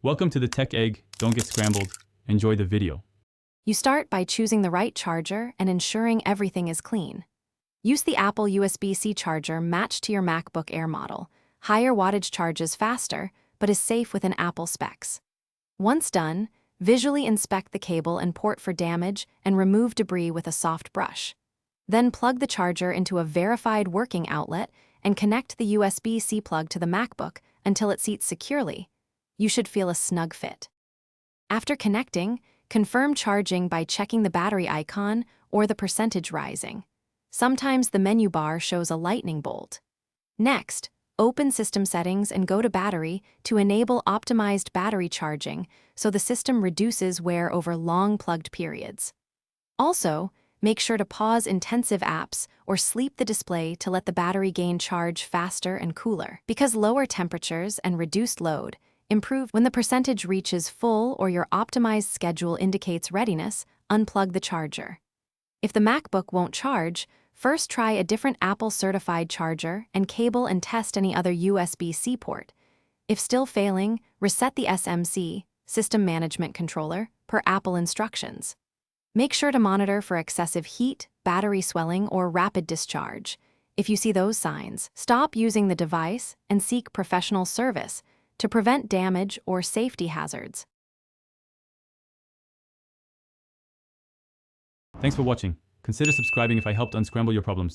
Welcome to the Tech Egg. Don't get scrambled. Enjoy the video. You start by choosing the right charger and ensuring everything is clean. Use the Apple USB-C charger matched to your MacBook Air model. Higher wattage charges faster, but is safe within Apple specs. Once done, visually inspect the cable and port for damage and remove debris with a soft brush. Then plug the charger into a verified working outlet and connect the USB-C plug to the MacBook until it seats securely. You should feel a snug fit. After connecting, confirm charging by checking the battery icon or the percentage rising. Sometimes the menu bar shows a lightning bolt. Next, open System Settings and go to Battery to enable optimized battery charging so the system reduces wear over long plugged periods. Also, make sure to pause intensive apps or sleep the display to let the battery gain charge faster and cooler. Because lower temperatures and reduced load improve when the percentage reaches full or your optimized schedule indicates readiness, unplug the charger. If the MacBook won't charge, first try a different Apple-certified charger and cable and test any other USB-C port. If still failing, reset the SMC, System Management Controller, per Apple instructions. Make sure to monitor for excessive heat, battery swelling, or rapid discharge. If you see those signs, stop using the device and seek professional service to prevent damage or safety hazards. Thanks for watching. Consider subscribing if I helped unscramble your problems.